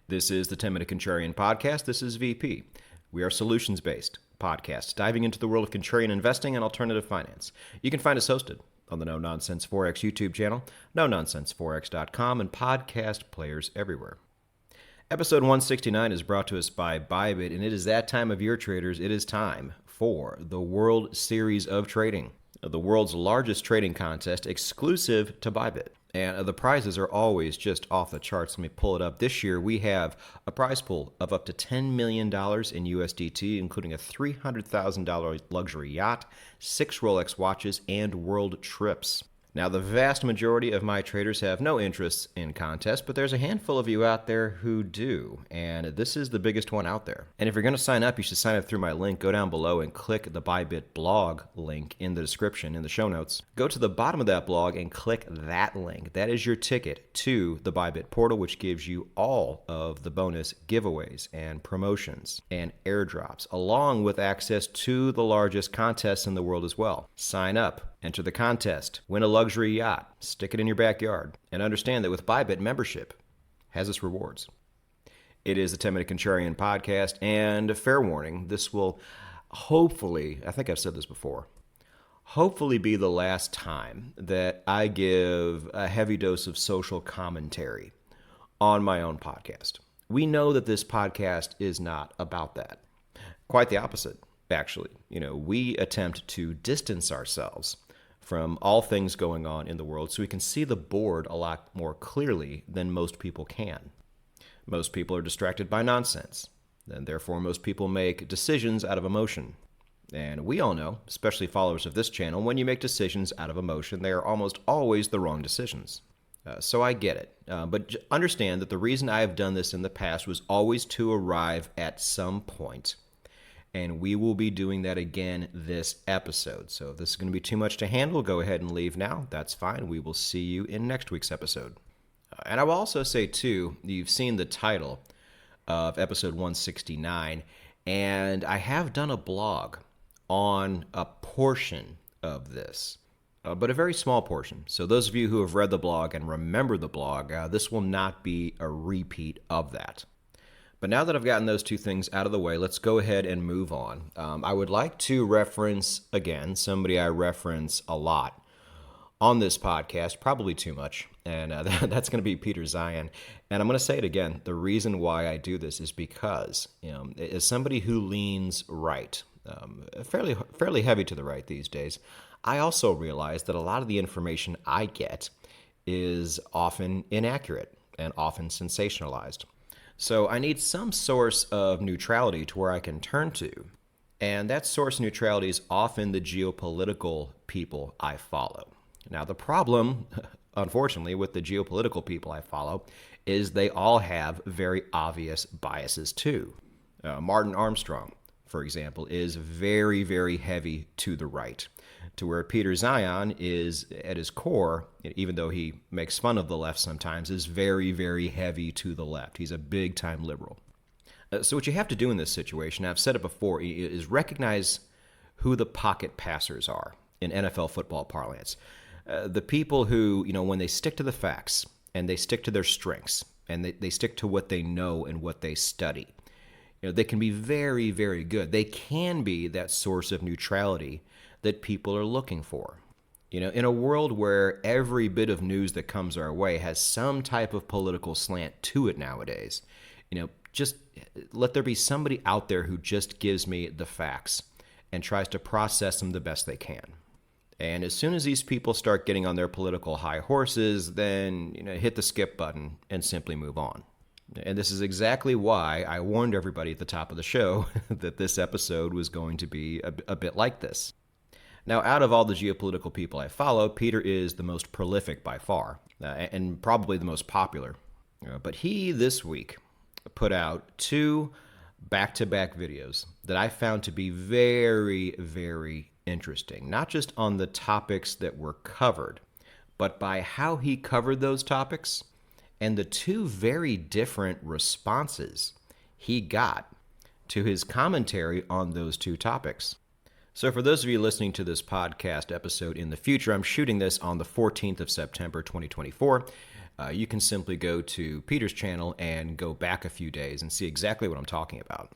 This is the 10-Minute Contrarian Podcast. This is VP. We are solutions-based podcast diving into the world of contrarian investing and alternative finance. You can find us hosted on the No Nonsense Forex YouTube channel, NoNonsenseForex.com, and podcast players everywhere. Episode 169 is brought to us by Bybit, and it is that time of year, traders. It is time for the World Series of Trading, the world's largest trading contest exclusive to Bybit. And the prizes are always just off the charts. Let me pull it up. This year, we have a prize pool of up to $10 million in USDT, including a $300,000 luxury yacht, 6 Rolex watches, and world trips. Now, the vast majority of my traders have no interests in contests, but there's a handful of you out there who do, and this is the biggest one out there. And if you're going to sign up, you should sign up through my link. Go down below and click the Bybit blog link in the description, in the show notes. Go to the bottom of that blog and click that link. That is your ticket to the Bybit portal, which gives you all of the bonus giveaways and promotions and airdrops, along with access to the largest contests in the world as well. Sign up. Enter the contest, win a luxury yacht, stick it in your backyard, and understand that with Bybit, membership has its rewards. It is the 10-Minute Contrarian Podcast, and a fair warning, this will hopefully, I think I've said this before, hopefully be the last time that I give a heavy dose of social commentary on my own podcast. We know that this podcast is not about that. Quite the opposite, actually. We attempt to distance ourselves from all things going on in the world so we can see the board a lot more clearly than most people can. Most people are distracted by nonsense, and therefore most people make decisions out of emotion. And we all know, especially followers of this channel, when you make decisions out of emotion, they are almost always the wrong decisions. So I get it, but understand that the reason I have done this in the past was always to arrive at some point. And we will be doing that again this episode. So if this is going to be too much to handle, go ahead and leave now. That's fine. We will see you in next week's episode. And I will also say, too, you've seen the title of episode 169, and I have done a blog on a portion of this, but a very small portion. So those of you who have read the blog and remember the blog, this will not be a repeat of that. But now that I've gotten those two things out of the way, let's go ahead and move on. I would like to reference, again, somebody I reference a lot on this podcast, probably too much, and that's going to be Peter Zeihan. And I'm going to say it again. The reason why I do this is because, as somebody who leans right, fairly heavy to the right these days, I also realize that a lot of the information I get is often inaccurate and often sensationalized. So I need some source of neutrality to where I can turn to. And that source of neutrality is often the geopolitical people I follow. Now, the problem, unfortunately, with the geopolitical people I follow is they all have very obvious biases too. Martin Armstrong, for example, is very, very heavy to the right, to where Peter Zeihan is, at his core, even though he makes fun of the left sometimes, is very, very heavy to the left. He's a big-time liberal. So what you have to do in this situation, I've said it before, is recognize who the pocket passers are in NFL football parlance. The people who, when they stick to the facts and they stick to their strengths and they stick to what they know and what they study, they can be very, very good. They can be that source of neutrality that people are looking for. In a world where every bit of news that comes our way has some type of political slant to it nowadays, just let there be somebody out there who just gives me the facts and tries to process them the best they can. And as soon as these people start getting on their political high horses, then hit the skip button and simply move on. And this is exactly why I warned everybody at the top of the show that this episode was going to be a bit like this. Now, out of all the geopolitical people I follow, Peter is the most prolific by far, and probably the most popular. But he, this week, put out 2 back-to-back videos that I found to be very, very interesting. Not just on the topics that were covered, but by how he covered those topics and the 2 very different responses he got to his commentary on those 2 topics. So for those of you listening to this podcast episode in the future, I'm shooting this on the 14th of September, 2024. you can simply go to Peter's channel and go back a few days and see exactly what I'm talking about.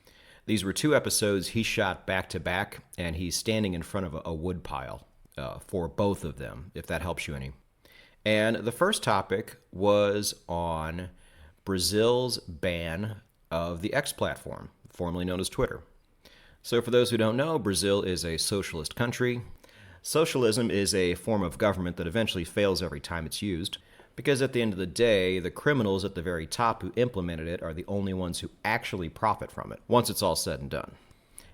These were 2 episodes he shot back to back, and he's standing in front of a wood pile for both of them, if that helps you any. And the first topic was on Brazil's ban of the X platform, formerly known as Twitter. So for those who don't know, Brazil is a socialist country. Socialism is a form of government that eventually fails every time it's used, because at the end of the day, the criminals at the very top who implemented it are the only ones who actually profit from it, once it's all said and done.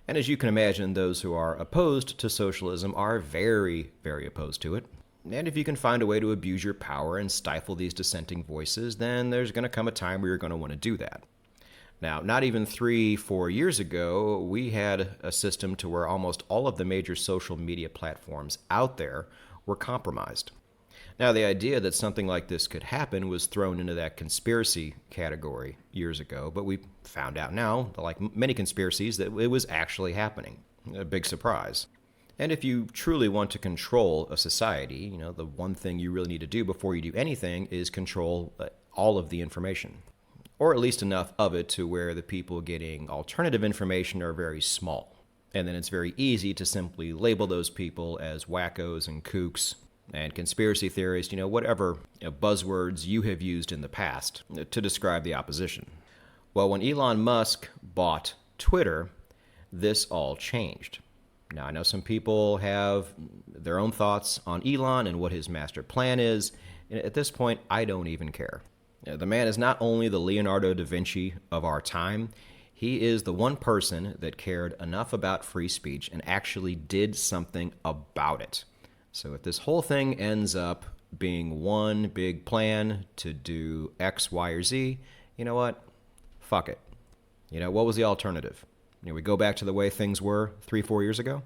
And as you can imagine, those who are opposed to socialism are very, very opposed to it. And if you can find a way to abuse your power and stifle these dissenting voices, then there's going to come a time where you're going to want to do that. Now, not even 3-4 years ago, we had a system to where almost all of the major social media platforms out there were compromised. Now, the idea that something like this could happen was thrown into that conspiracy category years ago, but we found out now, like many conspiracies, that it was actually happening. A big surprise. And if you truly want to control a society, the one thing you really need to do before you do anything is control all of the information. Or at least enough of it to where the people getting alternative information are very small. And then it's very easy to simply label those people as wackos and kooks and conspiracy theorists, whatever buzzwords you have used in the past to describe the opposition. Well, when Elon Musk bought Twitter, this all changed. Now, I know some people have their own thoughts on Elon and what his master plan is. And at this point, I don't even care. The man is not only the Leonardo da Vinci of our time, he is the one person that cared enough about free speech and actually did something about it. So if this whole thing ends up being one big plan to do X, Y, or Z, you know what? Fuck it. What was the alternative? We go back to the way things were 3-4 years ago.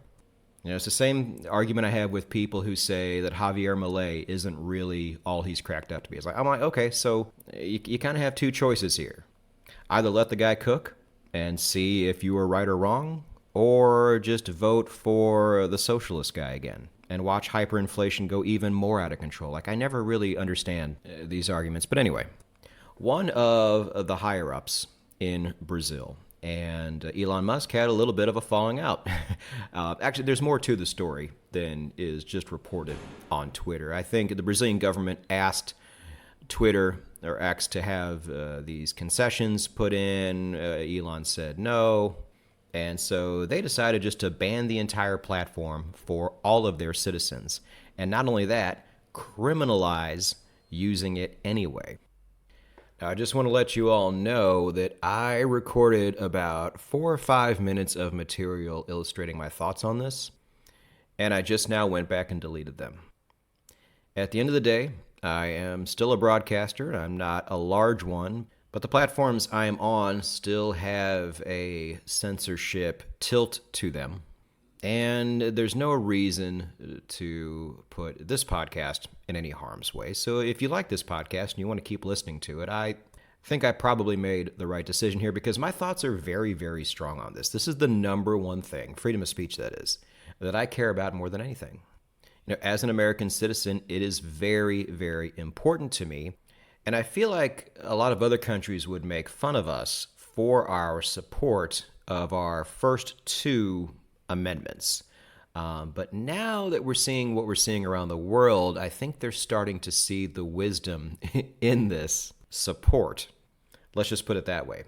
It's the same argument I have with people who say that Javier Milei isn't really all he's cracked up to be. I'm like, okay, so you kind of have 2 choices here. Either let the guy cook and see if you were right or wrong, or just vote for the socialist guy again and watch hyperinflation go even more out of control. I never really understand these arguments. But anyway, one of the higher-ups in Brazil and Elon Musk had a little bit of a falling out. Actually, there's more to the story than is just reported on Twitter. I think the Brazilian government asked Twitter or X to have these concessions put in. Elon said no. And so they decided just to ban the entire platform for all of their citizens. And not only that, criminalize using it anyway. Now, I just want to let you all know that I recorded about 4 or 5 minutes of material illustrating my thoughts on this, and I just now went back and deleted them. At the end of the day, I am still a broadcaster. I'm not a large one, but the platforms I am on still have a censorship tilt to them. And there's no reason to put this podcast in any harm's way. So if you like this podcast and you want to keep listening to it, I think I probably made the right decision here because my thoughts are very, very strong on this. This is the number one thing, freedom of speech that is, that I care about more than anything. As an American citizen, it is very, very important to me. And I feel like a lot of other countries would make fun of us for our support of our first 2 amendments. But now that we're seeing what we're seeing around the world, I think they're starting to see the wisdom in this support. Let's just put it that way.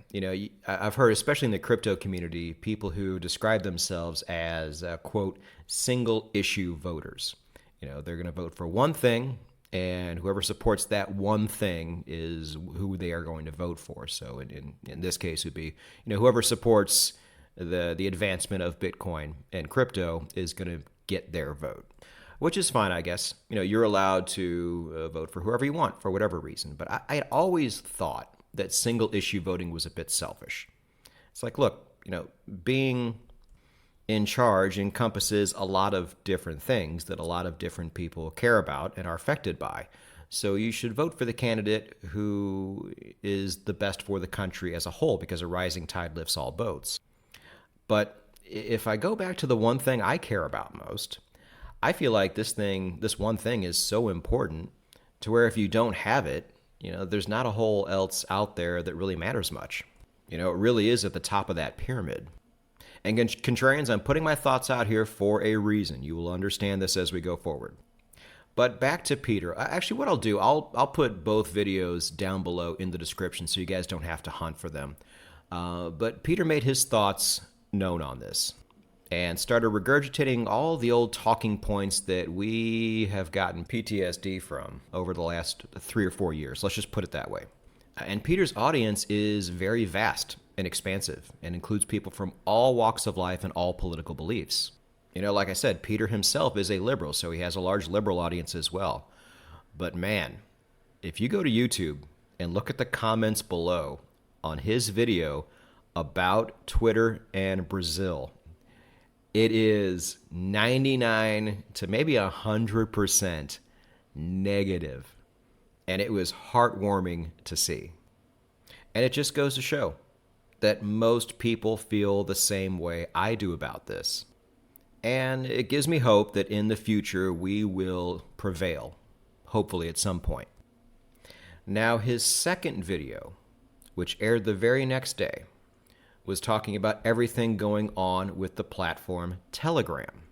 I've heard, especially in the crypto community, people who describe themselves as, quote, single issue voters. They're going to vote for one thing, and whoever supports that one thing is who they are going to vote for. So in this case, it would be whoever supports the advancement of Bitcoin and crypto is going to get their vote, which is fine, I guess. You're allowed to vote for whoever you want for whatever reason. But I had always thought that single issue voting was a bit selfish. It's like, look, being in charge encompasses a lot of different things that a lot of different people care about and are affected by. So you should vote for the candidate who is the best for the country as a whole, because a rising tide lifts all boats. But if I go back to the one thing I care about most, I feel like this one thing is so important to where if you don't have it, There's not a whole else out there that really matters much. It really is at the top of that pyramid. And contrarians, I'm putting my thoughts out here for a reason. You will understand this as we go forward. But back to Peter. Actually, what I'll do, I'll put both videos down below in the description so you guys don't have to hunt for them. But Peter made his thoughts known on this and started regurgitating all the old talking points that we have gotten PTSD from over the last 3 or 4 years. Let's just put it that way. And Peter's audience is very vast and expansive and includes people from all walks of life and all political beliefs. Like I said, Peter himself is a liberal, so he has a large liberal audience as well. But man, if you go to YouTube and look at the comments below on his video about Twitter and Brazil, it is 99 to maybe 100% negative. And it was heartwarming to see. And it just goes to show that most people feel the same way I do about this. And it gives me hope that in the future we will prevail, hopefully at some point. Now, his second video, which aired the very next day, was talking about everything going on with the platform Telegram.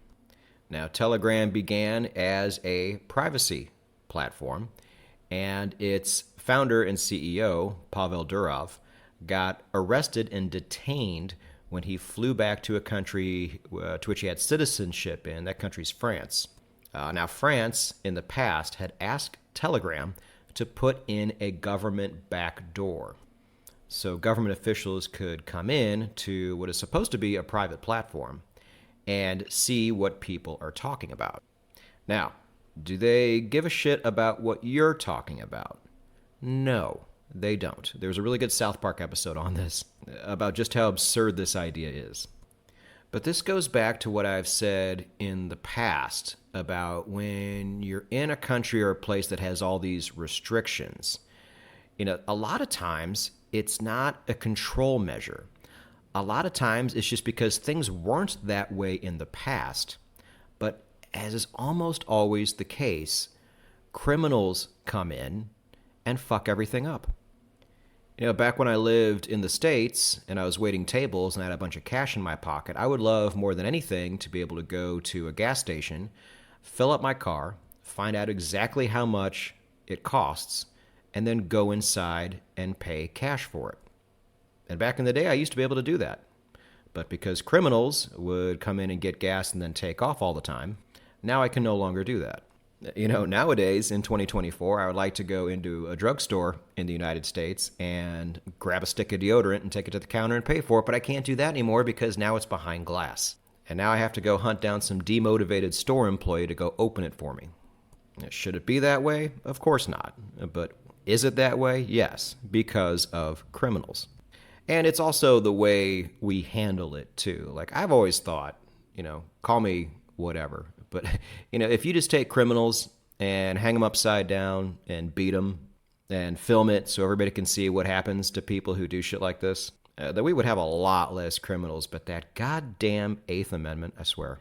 Now, Telegram began as a privacy platform, and its founder and CEO, Pavel Durov, got arrested and detained when he flew back to a country to which he had citizenship in. That country's France. Now, France, in the past, had asked Telegram to put in a government backdoor. So government officials could come in to what is supposed to be a private platform and see what people are talking about. Now, do they give a shit about what you're talking about? No, they don't. There's a really good South Park episode on this about just how absurd this idea is. But this goes back to what I've said in the past about when you're in a country or a place that has all these restrictions. A lot of times it's not a control measure. A lot of times it's just because things weren't that way in the past. But as is almost always the case, criminals come in and fuck everything up. Back when I lived in the States and I was waiting tables and I had a bunch of cash in my pocket, I would love more than anything to be able to go to a gas station, fill up my car, find out exactly how much it costs, and then go inside and pay cash for it. And back in the day, I used to be able to do that. But because criminals would come in and get gas and then take off all the time, now I can no longer do that. Nowadays, in 2024, I would like to go into a drugstore in the United States and grab a stick of deodorant and take it to the counter and pay for it, but I can't do that anymore because now it's behind glass. And now I have to go hunt down some demotivated store employee to go open it for me. Should it be that way? Of course not. But is it that way? Yes, because of criminals. And it's also the way we handle it, too. Like, I've always thought, call me whatever. But, if you just take criminals and hang them upside down and beat them and film it so everybody can see what happens to people who do shit like this, then we would have a lot less criminals. But that goddamn Eighth Amendment, I swear.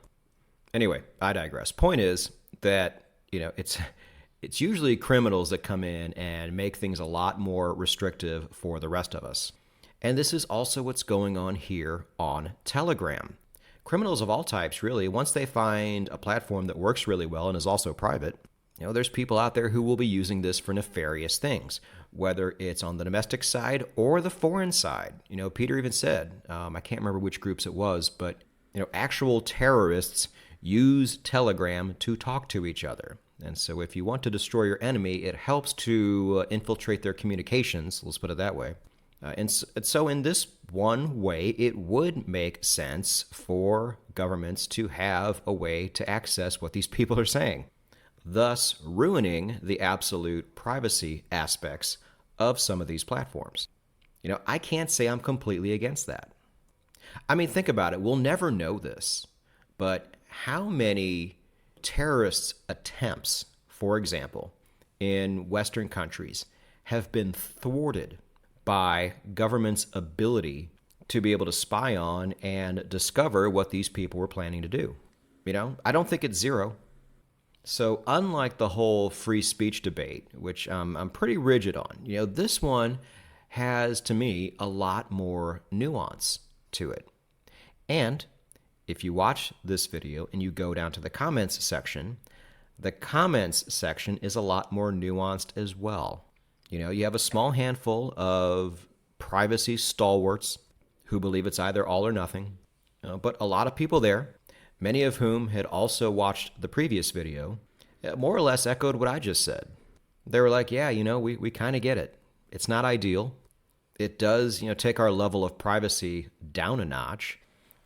Anyway, I digress. Point is that, it's usually criminals that come in and make things a lot more restrictive for the rest of us. And this is also what's going on here on Telegram. Criminals of all types, really, once they find a platform that works really well and is also private, there's people out there who will be using this for nefarious things, whether it's on the domestic side or the foreign side. Peter even said, I can't remember which groups it was, but, actual terrorists use Telegram to talk to each other. And so if you want to destroy your enemy, it helps to infiltrate their communications, let's put it that way. And so in this one way, it would make sense for governments to have a way to access what these people are saying, thus ruining the absolute privacy aspects of some of these platforms. I can't say I'm completely against that. I mean, think about it. We'll never know this, but how many terrorists' attempts, for example, in Western countries have been thwarted by government's ability to be able to spy on and discover what these people were planning to do? I don't think it's zero. So, unlike the whole free speech debate, which I'm pretty rigid on, this one has, to me, a lot more nuance to it. And if you watch this video and you go down to the comments section, the comments section is a lot more nuanced as well. You have a small handful of privacy stalwarts who believe it's either all or nothing, but a lot of people there, many of whom had also watched the previous video, more or less echoed what I just said. They were like, yeah, we kind of get it. It's not ideal. It does, take our level of privacy down a notch.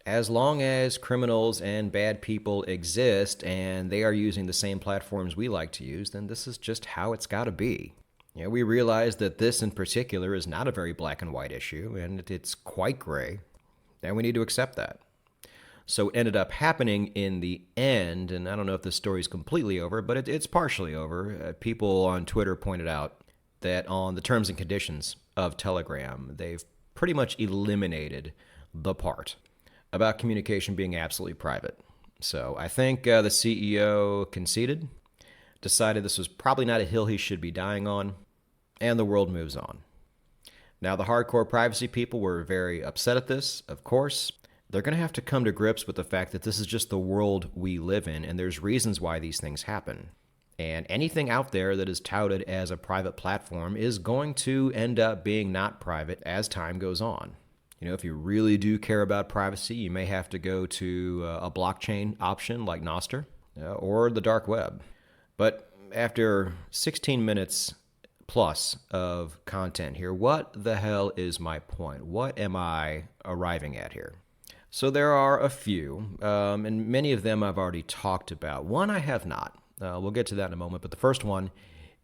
As long as criminals and bad people exist and they are using the same platforms we like to use, then this is just how it's got to be. We realize that this in particular is not a very black and white issue, and it's quite gray, and we need to accept that. So it ended up happening in the end, and I don't know if this story is completely over, but it's partially over. People on Twitter pointed out that on the terms and conditions of Telegram, they've pretty much eliminated the part about communication being absolutely private. So I think the CEO conceded, decided this was probably not a hill he should be dying on, and the world moves on. Now, the hardcore privacy people were very upset at this, of course. They're going to have to come to grips with the fact that this is just the world we live in, and there's reasons why these things happen. And anything out there that is touted as a private platform is going to end up being not private as time goes on. If you really do care about privacy, you may have to go to a blockchain option like Nostr or the dark web. But after 16 minutes plus of content here, what the hell is my point? What am I arriving at here? So there are a few, and many of them I've already talked about. One I have not. We'll get to that in a moment. But the first one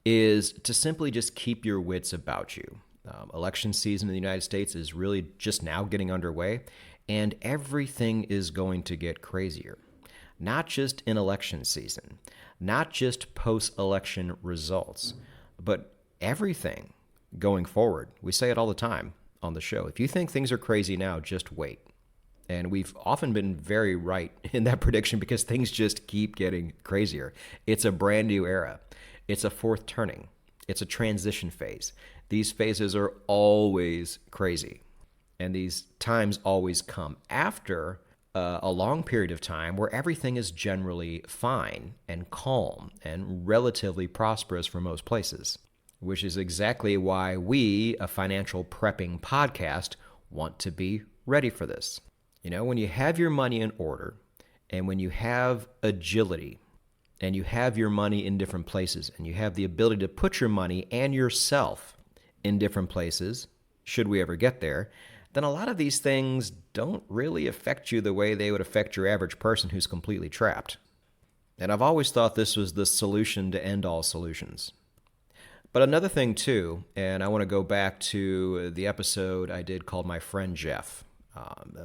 is to simply just keep your wits about you. Election season in the United States is really just now getting underway, and everything is going to get crazier. Not just in election season, not just post-election results, but everything going forward. We say it all the time on the show. If you think things are crazy now, just wait. And we've often been very right in that prediction because things just keep getting crazier. It's a brand new era. It's a fourth turning. It's a transition phase. These phases are always crazy. And these times always come after a long period of time where everything is generally fine and calm and relatively prosperous for most places, which is exactly why we, a financial prepping podcast, want to be ready for this. When you have your money in order and when you have agility and you have your money in different places and you have the ability to put your money and yourself in different places, should we ever get there, then a lot of these things don't really affect you the way they would affect your average person who's completely trapped. And I've always thought this was the solution to end all solutions. But another thing too, and I want to go back to the episode I did called My Friend Jeff.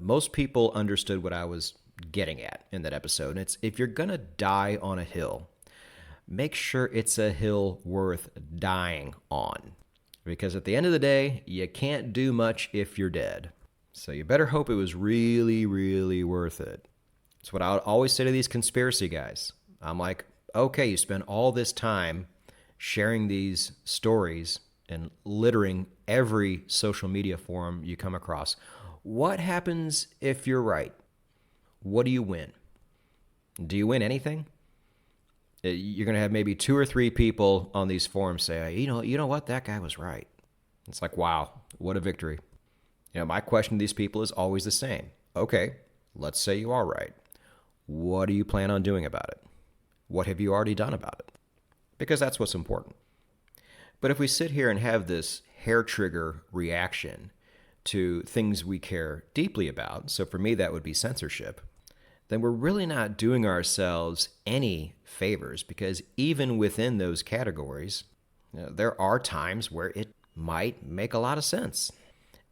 Most people understood what I was getting at in that episode. And it's if you're going to die on a hill, make sure it's a hill worth dying on. Because at the end of the day, you can't do much if you're dead. So you better hope it was really, really worth it. It's what I would always say to these conspiracy guys. I'm like, okay, you spend all this time sharing these stories and littering every social media forum you come across. What happens if you're right? What do you win? Do you win anything? You're going to have maybe 2 or 3 people on these forums say, you know what, that guy was right. It's like, wow, what a victory. My question to these people is always the same. Okay, let's say you are right. What do you plan on doing about it? What have you already done about it? Because that's what's important. But if we sit here and have this hair trigger reaction to things we care deeply about, so for me that would be censorship, then we're really not doing ourselves any favors, because even within those categories, there are times where it might make a lot of sense.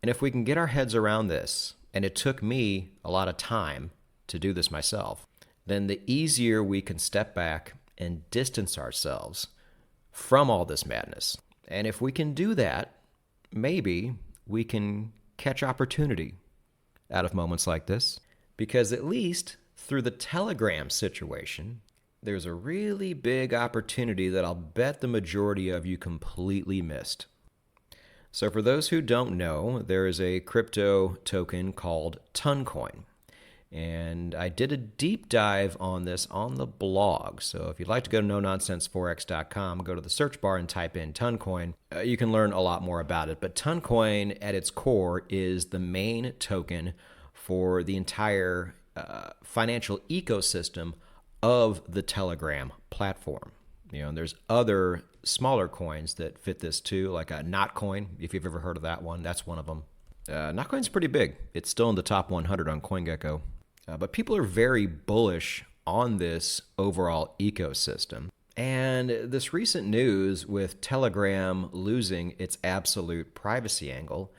And if we can get our heads around this, and it took me a lot of time to do this myself, then the easier we can step back and distance ourselves from all this madness. And if we can do that, maybe we can catch opportunity out of moments like this, because at least through the Telegram situation, there's a really big opportunity that I'll bet the majority of you completely missed. So for those who don't know, there is a crypto token called Toncoin. And I did a deep dive on this on the blog. So if you'd like to go to nononsenseforex.com, go to the search bar and type in Toncoin, you can learn a lot more about it. But Toncoin at its core is the main token for the entire financial ecosystem of the Telegram platform. And there's other smaller coins that fit this too, like a Notcoin, if you've ever heard of that one. That's one of them. Notcoin's pretty big. It's still in the top 100 on CoinGecko. But people are very bullish on this overall ecosystem. And this recent news with Telegram losing its absolute privacy angle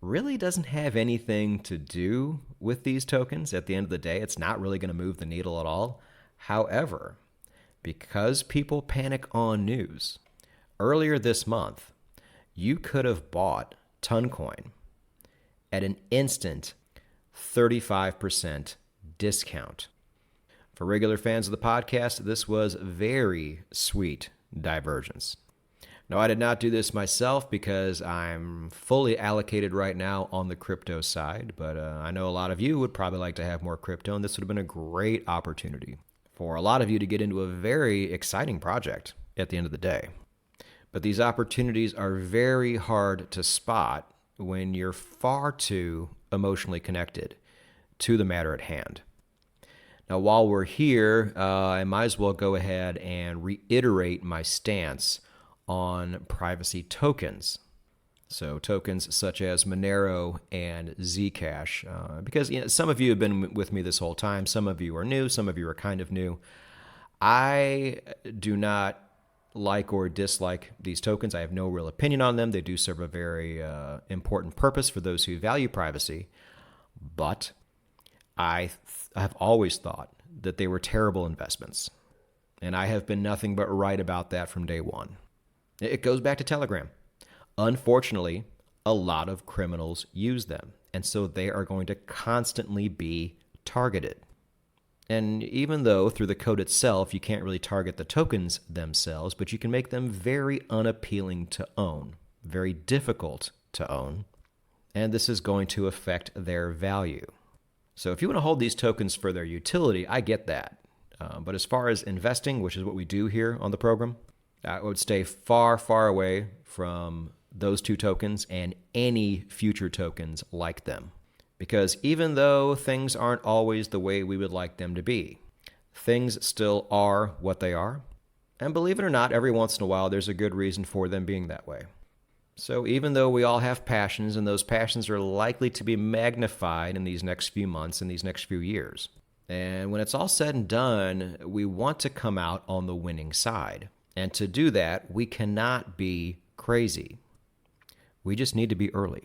really doesn't have anything to do with these tokens. At the end of the day, it's not really going to move the needle at all. However, because people panic on news, earlier this month, you could have bought Toncoin at an instant 35% discount. For regular fans of the podcast, this was very sweet divergence. Now, I did not do this myself because I'm fully allocated right now on the crypto side, but I know a lot of you would probably like to have more crypto, and this would have been a great opportunity for a lot of you to get into a very exciting project at the end of the day. But these opportunities are very hard to spot when you're far too emotionally connected to the matter at hand. Now, while we're here, I might as well go ahead and reiterate my stance on privacy tokens. So tokens such as Monero and Zcash, because some of you have been with me this whole time. Some of you are new. Some of you are kind of new. I do not like or dislike these tokens. I have no real opinion on them. They do serve a very important purpose for those who value privacy. But I have always thought that they were terrible investments. And I have been nothing but right about that from day one. It goes back to Telegram. Unfortunately, a lot of criminals use them. And so they are going to constantly be targeted. And even though through the code itself, you can't really target the tokens themselves, but you can make them very unappealing to own, very difficult to own. And this is going to affect their value. So if you want to hold these tokens for their utility, I get that. But as far as investing, which is what we do here on the program, I would stay far, far away from those two tokens and any future tokens like them. Because even though things aren't always the way we would like them to be, things still are what they are. And believe it or not, every once in a while, there's a good reason for them being that way. So even though we all have passions, and those passions are likely to be magnified in these next few months and these next few years, and when it's all said and done, we want to come out on the winning side. And to do that, we cannot be crazy. We just need to be early.